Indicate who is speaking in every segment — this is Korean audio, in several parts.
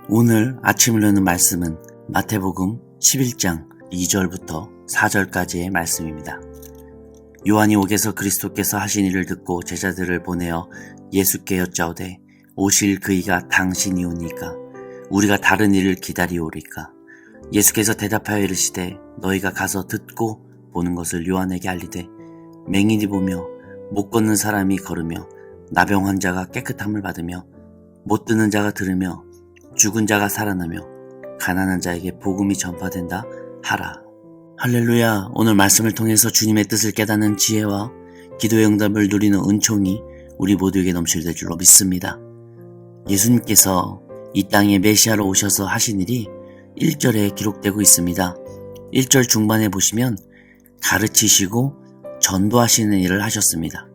Speaker 1: 오늘 아침을 여는 말씀은 마태복음 11장 2절부터 4절까지의 말씀입니다. 요한이 옥에서 그리스도께서 하신 일을 듣고 제자들을 보내어 예수께 여짜오되 오실 그이가 당신이오니까 우리가 다른 일을 기다리오리까. 예수께서 대답하여 이르시되 너희가 가서 듣고 보는 것을 요한에게 알리되 맹인이 보며 못 걷는 사람이 걸으며 나병 환자가 깨끗함을 받으며 못 듣는 자가 들으며 죽은 자가 살아나며 가난한 자에게 복음이 전파된다 하라. 할렐루야. 오늘 말씀을 통해서 주님의 뜻을 깨닫는 지혜와 기도의 응답을 누리는 은총이 우리 모두에게 넘칠 줄로 믿습니다. 예수님께서 이 땅에 메시아로 오셔서 하신 일이 1절에 기록되고 있습니다. 1절 중반에 보시면 가르치시고 전도하시는 일을 하셨습니다.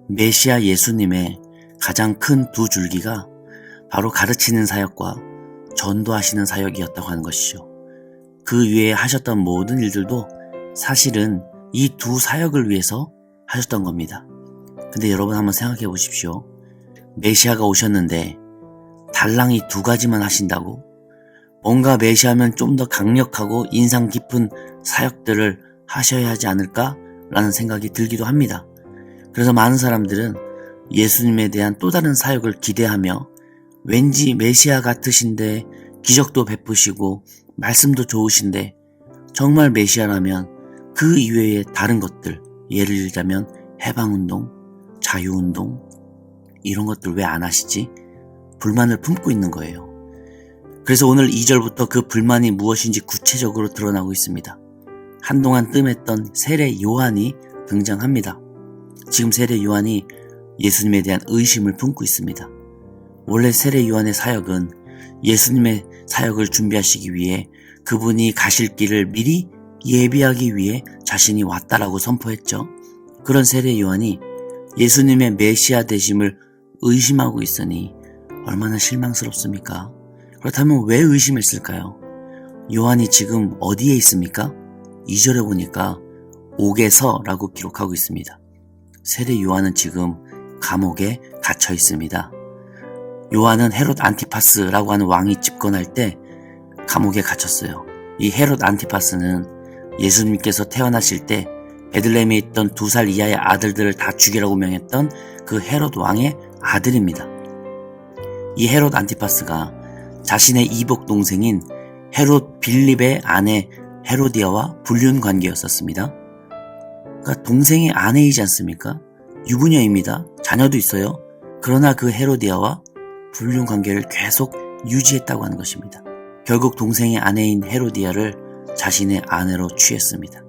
Speaker 1: 메시아 예수님의 가장 큰 두 줄기가 바로 가르치는 사역과 전도하시는 사역이었다고 하는 것이죠. 그 위에 하셨던 모든 일들도 사실은 이 두 사역을 위해서 하셨던 겁니다. 근데 여러분 한번 생각해 보십시오. 메시아가 오셨는데 달랑이 두 가지만 하신다고? 뭔가 메시아면 좀 더 강력하고 인상 깊은 사역들을 하셔야 하지 않을까라는 생각이 들기도 합니다. 그래서 많은 사람들은 예수님에 대한 또 다른 사역을 기대하며 왠지 메시아 같으신데 기적도 베푸시고 말씀도 좋으신데 정말 메시아라면 그 이외의 다른 것들, 예를 들자면 해방운동, 자유운동 이런 것들 왜 안 하시지? 불만을 품고 있는 거예요. 그래서 오늘 2절부터 그 불만이 무엇인지 구체적으로 드러나고 있습니다. 한동안 뜸했던 세례 요한이 등장합니다. 지금 세례 요한이 예수님에 대한 의심을 품고 있습니다. 원래 세례 요한의 사역은 예수님의 사역을 준비하시기 위해 그분이 가실 길을 미리 예비하기 위해 자신이 왔다라고 선포했죠. 그런 세례 요한이 예수님의 메시아 되심을 의심하고 있으니 얼마나 실망스럽습니까? 그렇다면 왜 의심했을까요? 요한이 지금 어디에 있습니까? 2절에 보니까 옥에서라고 기록하고 있습니다. 세례 요한은 지금 감옥에 갇혀 있습니다. 요한은 헤롯 안티파스라고 하는 왕이 집권할 때 감옥에 갇혔어요. 이 헤롯 안티파스는 예수님께서 태어나실 때 베들레헴에 있던 2살 이하의 아들들을 다 죽이라고 명했던 그 헤롯 왕의 아들입니다. 이 헤롯 안티파스가 자신의 이복 동생인 헤롯 빌립의 아내 헤로디아와 불륜 관계였었습니다. 그러니까 동생의 아내이지 않습니까? 유부녀입니다. 자녀도 있어요. 그러나 그 헤로디아와 불륜 관계를 계속 유지했다고 하는 것입니다. 결국 동생의 아내인 헤로디아를 자신의 아내로 취했습니다.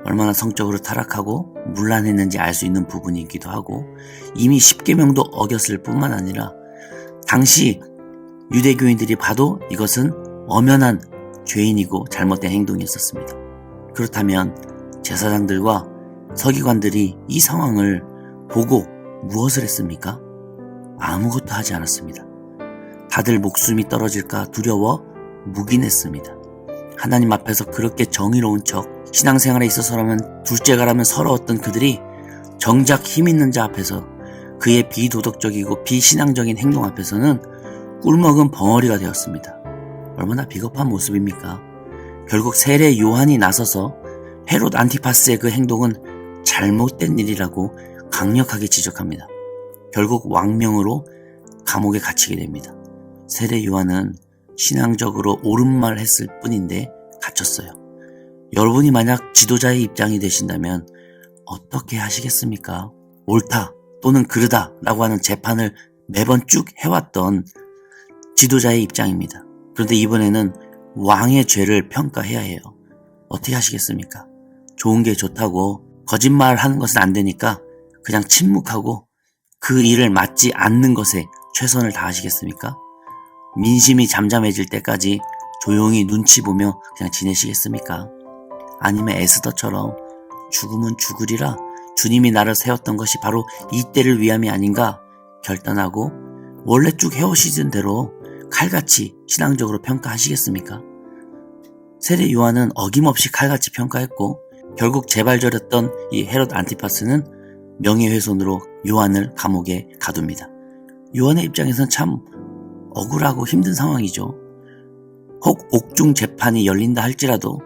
Speaker 1: 얼마나 성적으로 타락하고 문란했는지 알 수 있는 부분이기도 하고 이미 10계명도 어겼을 뿐만 아니라 당시 유대교인들이 봐도 이것은 엄연한 죄인이고 잘못된 행동이었습니다. 그렇다면 제사장들과 서기관들이 이 상황을 보고 무엇을 했습니까? 아무것도 하지 않았습니다. 다들 목숨이 떨어질까 두려워 묵인했습니다. 하나님 앞에서 그렇게 정의로운 척 신앙생활에 있어서라면 둘째가라면 서러웠던 그들이 정작 힘있는 자 앞에서 그의 비도덕적이고 비신앙적인 행동 앞에서는 꿀먹은 벙어리가 되었습니다. 얼마나 비겁한 모습입니까? 결국 세례 요한이 나서서 헤롯 안티파스의 그 행동은 잘못된 일이라고 강력하게 지적합니다. 결국 왕명으로 감옥에 갇히게 됩니다. 세례 요한은 신앙적으로 옳은 말 했을 뿐인데 갇혔어요. 여러분이 만약 지도자의 입장이 되신다면 어떻게 하시겠습니까? 옳다 또는 그르다 라고 하는 재판을 매번 쭉 해왔던 지도자의 입장입니다. 그런데 이번에는 왕의 죄를 평가해야 해요. 어떻게 하시겠습니까? 좋은 게 좋다고 거짓말하는 것은 안 되니까 그냥 침묵하고 그 일을 맡지 않는 것에 최선을 다하시겠습니까? 민심이 잠잠해질 때까지 조용히 눈치 보며 그냥 지내시겠습니까? 아니면 에스더처럼 죽으면 죽으리라 주님이 나를 세웠던 것이 바로 이때를 위함이 아닌가 결단하고 원래 쭉 해오시던 대로 칼같이 신앙적으로 평가하시겠습니까? 세례 요한은 어김없이 칼같이 평가했고 결국 재발절했던 이 헤롯 안티파스는 명예훼손으로 요한을 감옥에 가둡니다. 요한의 입장에서는 참 억울하고 힘든 상황이죠. 혹 옥중 재판이 열린다 할지라도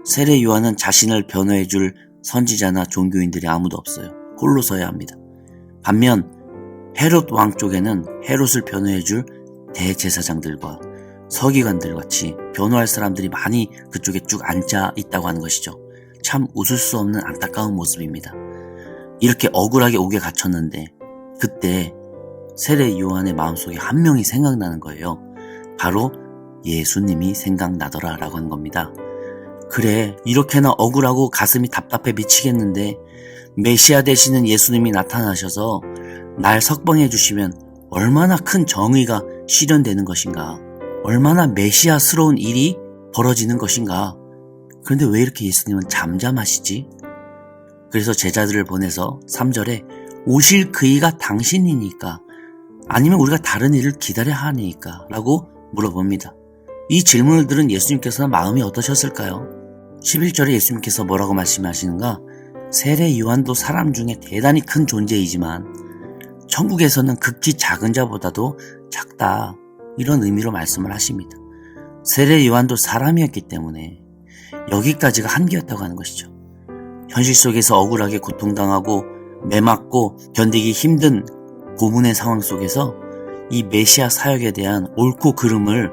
Speaker 1: 세례 요한은 자신을 변호해줄 선지자나 종교인들이 아무도 없어요. 홀로 서야 합니다. 반면 헤롯 왕 쪽에는 헤롯을 변호해줄 대제사장들과 서기관들 같이 변호할 사람들이 많이 그쪽에 쭉 앉아 있다고 하는 것이죠. 참 웃을 수 없는 안타까운 모습입니다. 이렇게 억울하게 옥에 갇혔는데 그때 세례 요한의 마음속에 한 명이 생각나는 거예요. 바로 예수님이 생각나더라 라고 한 겁니다. 그래, 이렇게나 억울하고 가슴이 답답해 미치겠는데 메시아 되시는 예수님이 나타나셔서 날 석방해 주시면 얼마나 큰 정의가 실현되는 것인가, 얼마나 메시아스러운 일이 벌어지는 것인가. 그런데 왜 이렇게 예수님은 잠잠하시지? 그래서 제자들을 보내서 3절에 오실 그이가 당신이니까 아니면 우리가 다른 일을 기다려야 하니까 라고 물어봅니다. 이 질문을 들은 예수님께서는 마음이 어떠셨을까요? 11절에 예수님께서 뭐라고 말씀하시는가? 세례 요한도 사람 중에 대단히 큰 존재이지만 천국에서는 극히 작은 자보다도 작다, 이런 의미로 말씀을 하십니다. 세례 요한도 사람이었기 때문에 여기까지가 한계였다고 하는 것이죠. 현실 속에서 억울하게 고통당하고 매맞고 견디기 힘든 고문의 상황 속에서 이 메시아 사역에 대한 옳고 그름을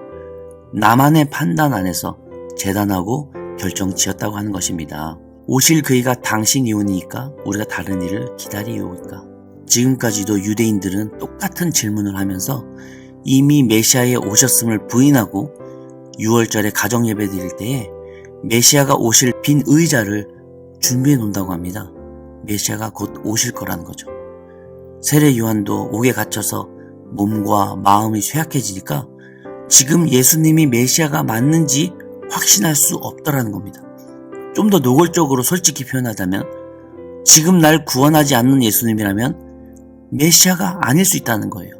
Speaker 1: 나만의 판단 안에서 재단하고 결정지었다고 하는 것입니다. 오실 그이가 당신이오니까 우리가 다른 일을 기다리오니까. 지금까지도 유대인들은 똑같은 질문을 하면서 이미 메시아의 오셨음을 부인하고 6월절에 가정예배 드릴 때에 메시아가 오실 빈 의자를 준비해 놓는다고 합니다. 메시아가 곧 오실 거라는 거죠. 세례 요한도 옥에 갇혀서 몸과 마음이 쇠약해지니까 지금 예수님이 메시아가 맞는지 확신할 수 없더라는 겁니다. 좀 더 노골적으로 솔직히 표현하자면 지금 날 구원하지 않는 예수님이라면 메시아가 아닐 수 있다는 거예요.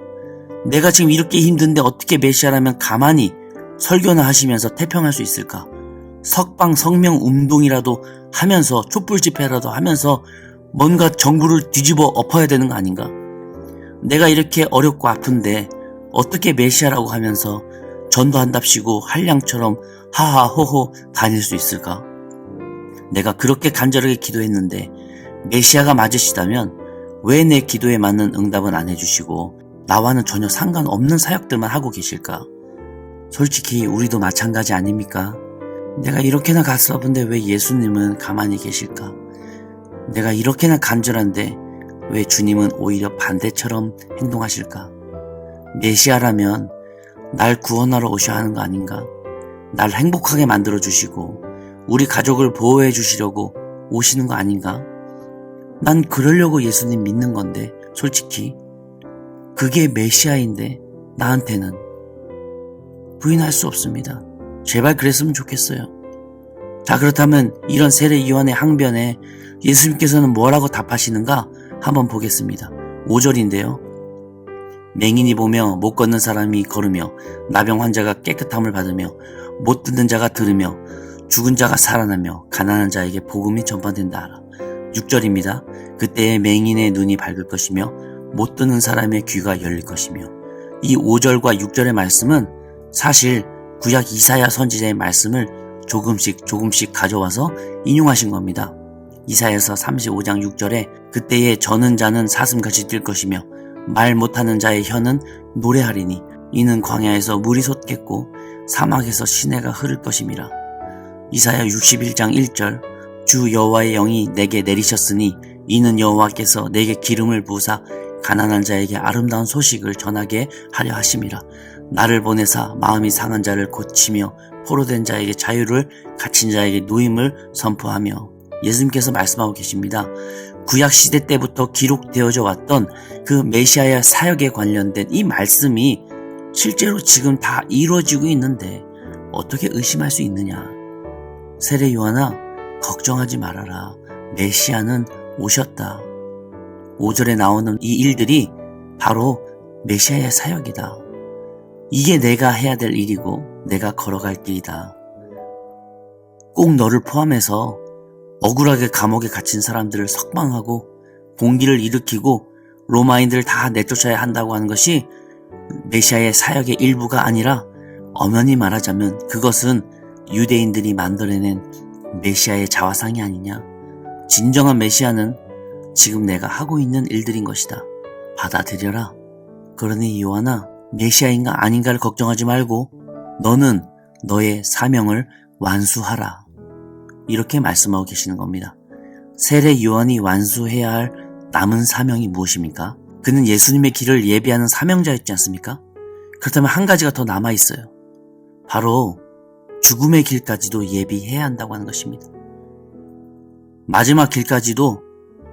Speaker 1: 내가 지금 이렇게 힘든데 어떻게 메시아라면 가만히 설교나 하시면서 태평할 수 있을까? 석방 성명 운동이라도 하면서 촛불 집회라도 하면서 뭔가 정부를 뒤집어 엎어야 되는 거 아닌가? 내가 이렇게 어렵고 아픈데 어떻게 메시아라고 하면서 전도한답시고 한량처럼 하하호호 다닐 수 있을까? 내가 그렇게 간절하게 기도했는데 메시아가 맞으시다면 왜 내 기도에 맞는 응답은 안 해주시고 나와는 전혀 상관없는 사역들만 하고 계실까? 솔직히 우리도 마찬가지 아닙니까? 내가 이렇게나 가슴 아픈데 왜 예수님은 가만히 계실까? 내가 이렇게나 간절한데 왜 주님은 오히려 반대처럼 행동하실까? 메시아라면 날 구원하러 오셔야 하는 거 아닌가? 날 행복하게 만들어주시고 우리 가족을 보호해 주시려고 오시는 거 아닌가? 난 그러려고 예수님 믿는 건데 솔직히 그게 메시아인데 나한테는 부인할 수 없습니다. 제발 그랬으면 좋겠어요. 자, 그렇다면 이런 세례 요한의 항변에 예수님께서는 뭐라고 답하시는가 한번 보겠습니다. 5절인데요. 맹인이 보며 못 걷는 사람이 걸으며 나병 환자가 깨끗함을 받으며 못 듣는 자가 들으며 죽은 자가 살아나며 가난한 자에게 복음이 전파된다 하라. 6절입니다. 그때에 맹인의 눈이 밝을 것이며 못 듣는 사람의 귀가 열릴 것이며. 이 5절과 6절의 말씀은 사실 구약 이사야 선지자의 말씀을 조금씩 가져와서 인용하신 겁니다. 이사야서 35장 6절에 그때에 저는 자는 사슴같이 뛸 것이며 말 못하는 자의 혀는 노래하리니 이는 광야에서 물이 솟겠고 사막에서 시내가 흐를 것임이라. 이사야 61장 1절 주 여호와의 영이 내게 내리셨으니 이는 여호와께서 내게 기름을 부으사 가난한 자에게 아름다운 소식을 전하게 하려 하심이라. 나를 보내사 마음이 상한 자를 고치며 포로된 자에게 자유를 갇힌 자에게 노임을 선포하며. 예수님께서 말씀하고 계십니다. 구약시대 때부터 기록되어져 왔던 그 메시아의 사역에 관련된 이 말씀이 실제로 지금 다 이루어지고 있는데 어떻게 의심할 수 있느냐. 세례 요한아, 걱정하지 말아라. 메시아는 오셨다. 5절에 나오는 이 일들이 바로 메시아의 사역이다. 이게 내가 해야 될 일이고 내가 걸어갈 길이다. 꼭 너를 포함해서 억울하게 감옥에 갇힌 사람들을 석방하고 공기를 일으키고 로마인들을 다 내쫓아야 한다고 하는 것이 메시아의 사역의 일부가 아니라 엄연히 말하자면 그것은 유대인들이 만들어낸 메시아의 자화상이 아니냐. 진정한 메시아는 지금 내가 하고 있는 일들인 것이다. 받아들여라. 그러니 요한아, 메시아인가 아닌가를 걱정하지 말고 너는 너의 사명을 완수하라. 이렇게 말씀하고 계시는 겁니다. 세례 요한이 완수해야 할 남은 사명이 무엇입니까? 그는 예수님의 길을 예비하는 사명자였지 않습니까? 그렇다면 한 가지가 더 남아있어요. 바로 죽음의 길까지도 예비해야 한다고 하는 것입니다. 마지막 길까지도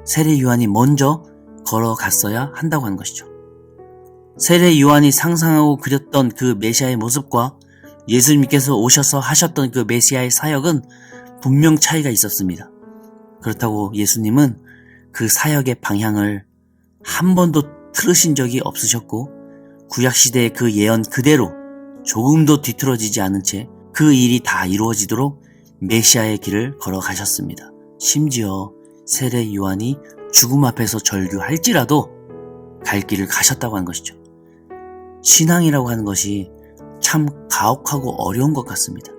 Speaker 1: 세례 요한이 먼저 걸어갔어야 한다고 하는 것이죠. 세례 요한이 상상하고 그렸던 그 메시아의 모습과 예수님께서 오셔서 하셨던 그 메시아의 사역은 분명 차이가 있었습니다. 그렇다고 예수님은 그 사역의 방향을 한 번도 틀으신 적이 없으셨고 구약시대의 그 예언 그대로 조금도 뒤틀어지지 않은 채 그 일이 다 이루어지도록 메시아의 길을 걸어가셨습니다. 심지어 세례 요한이 죽음 앞에서 절규할지라도 갈 길을 가셨다고 하는 것이죠. 신앙이라고 하는 것이 참 가혹하고 어려운 것 같습니다.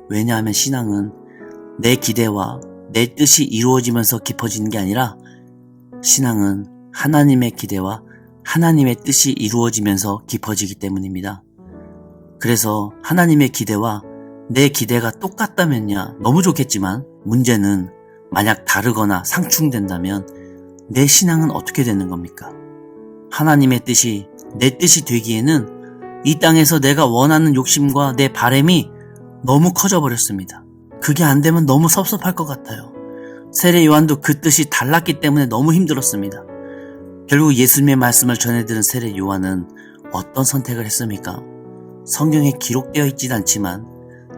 Speaker 1: 왜냐하면 신앙은 내 기대와 내 뜻이 이루어지면서 깊어지는 게 아니라 신앙은 하나님의 기대와 하나님의 뜻이 이루어지면서 깊어지기 때문입니다. 그래서 하나님의 기대와 내 기대가 똑같다면야 너무 좋겠지만 문제는 만약 다르거나 상충된다면 내 신앙은 어떻게 되는 겁니까? 하나님의 뜻이 내 뜻이 되기에는 이 땅에서 내가 원하는 욕심과 내 바람이 너무 커져 버렸습니다. 그게 안 되면 너무 섭섭할 것 같아요. 세례 요한도 그 뜻이 달랐기 때문에 너무 힘들었습니다. 결국 예수님의 말씀을 전해들은 세례 요한은 어떤 선택을 했습니까? 성경에 기록되어 있진 않지만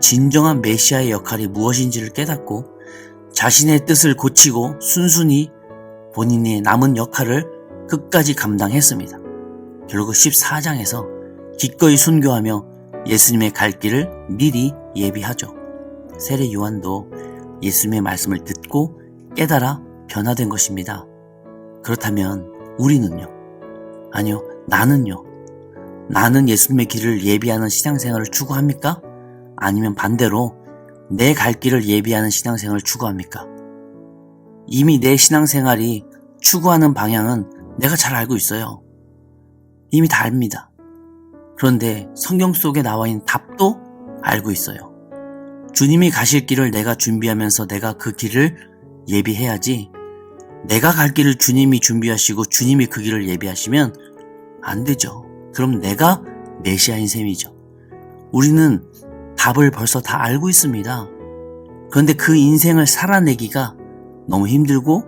Speaker 1: 진정한 메시아의 역할이 무엇인지를 깨닫고 자신의 뜻을 고치고 순순히 본인의 남은 역할을 끝까지 감당했습니다. 결국 14장에서 기꺼이 순교하며 예수님의 갈 길을 미리 예비하죠. 세례 요한도 예수님의 말씀을 듣고 깨달아 변화된 것입니다. 그렇다면 우리는요? 아니요, 나는요? 나는 예수님의 길을 예비하는 신앙생활을 추구합니까? 아니면 반대로 내 갈 길을 예비하는 신앙생활을 추구합니까? 이미 내 신앙생활이 추구하는 방향은 내가 잘 알고 있어요. 이미 다 압니다. 그런데 성경 속에 나와 있는 답도 알고 있어요. 주님이 가실 길을 내가 준비하면서 내가 그 길을 예비해야지, 내가 갈 길을 주님이 준비하시고 주님이 그 길을 예비하시면 안 되죠. 그럼 내가 메시아인 셈이죠. 우리는 답을 벌써 다 알고 있습니다. 그런데 그 인생을 살아내기가 너무 힘들고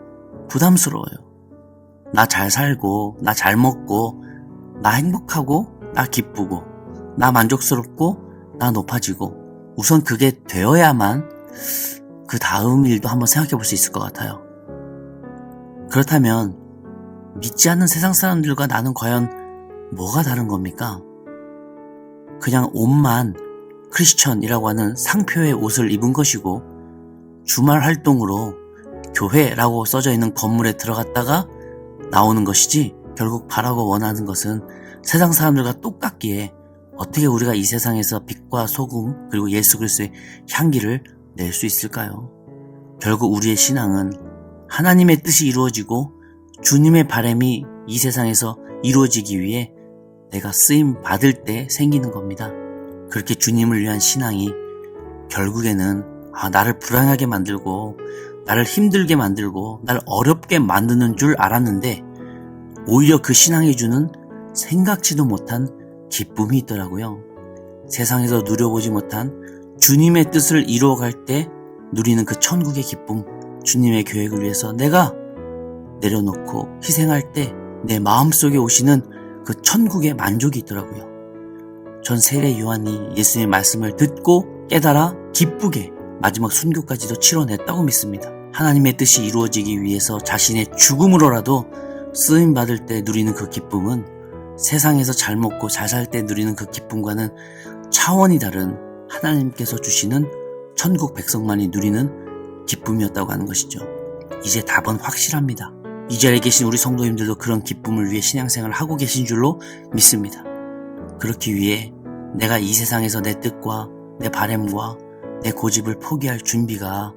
Speaker 1: 부담스러워요. 나 잘 살고, 나 잘 먹고, 나 행복하고, 나 기쁘고, 나 만족스럽고, 나 높아지고, 우선 그게 되어야만 그 다음 일도 한번 생각해 볼 수 있을 것 같아요. 그렇다면 믿지 않는 세상 사람들과 나는 과연 뭐가 다른 겁니까? 그냥 옷만 크리스천이라고 하는 상표의 옷을 입은 것이고 주말 활동으로 교회라고 써져 있는 건물에 들어갔다가 나오는 것이지, 결국 바라고 원하는 것은 세상 사람들과 똑같기에 어떻게 우리가 이 세상에서 빛과 소금 그리고 예수 그리스도의 향기를 낼 수 있을까요? 결국 우리의 신앙은 하나님의 뜻이 이루어지고 주님의 바람이 이 세상에서 이루어지기 위해 내가 쓰임 받을 때 생기는 겁니다. 그렇게 주님을 위한 신앙이 결국에는 나를 불안하게 만들고 나를 힘들게 만들고 나를 어렵게 만드는 줄 알았는데 오히려 그 신앙이 주는 생각지도 못한 기쁨이 있더라고요. 세상에서 누려보지 못한 주님의 뜻을 이루어갈 때 누리는 그 천국의 기쁨, 주님의 계획을 위해서 내가 내려놓고 희생할 때 내 마음속에 오시는 그 천국의 만족이 있더라고요. 전 세례 요한이 예수님의 말씀을 듣고 깨달아 기쁘게 마지막 순교까지도 치러냈다고 믿습니다. 하나님의 뜻이 이루어지기 위해서 자신의 죽음으로라도 쓰임받을 때 누리는 그 기쁨은 세상에서 잘 먹고 잘 살 때 누리는 그 기쁨과는 차원이 다른 하나님께서 주시는 천국 백성만이 누리는 기쁨이었다고 하는 것이죠. 이제 답은 확실합니다. 이 자리에 계신 우리 성도님들도 그런 기쁨을 위해 신앙생활을 하고 계신 줄로 믿습니다. 그렇기 위해 내가 이 세상에서 내 뜻과 내 바램과 내 고집을 포기할 준비가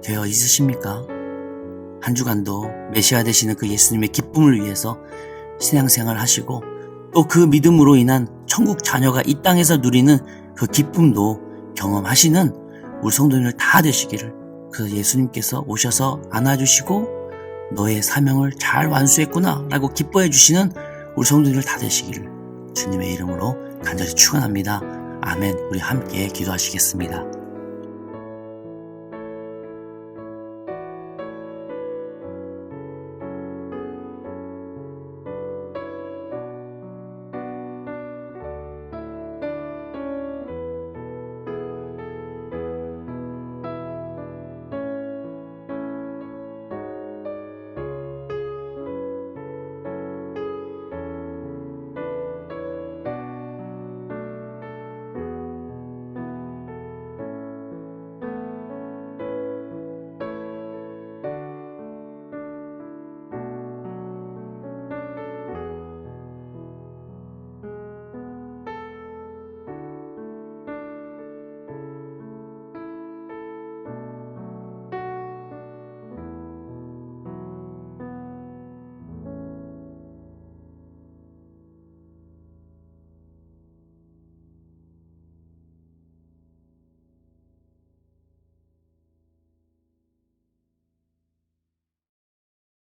Speaker 1: 되어 있으십니까? 한 주간도 메시아 되시는 그 예수님의 기쁨을 위해서 신앙생활 하시고 또 그 믿음으로 인한 천국 자녀가 이 땅에서 누리는 그 기쁨도 경험하시는 우리 성도님들 다 되시기를, 그 예수님께서 오셔서 안아주시고 너의 사명을 잘 완수했구나 라고 기뻐해 주시는 우리 성도님들 다 되시기를 주님의 이름으로 간절히 축원합니다. 아멘. 우리 함께 기도하시겠습니다.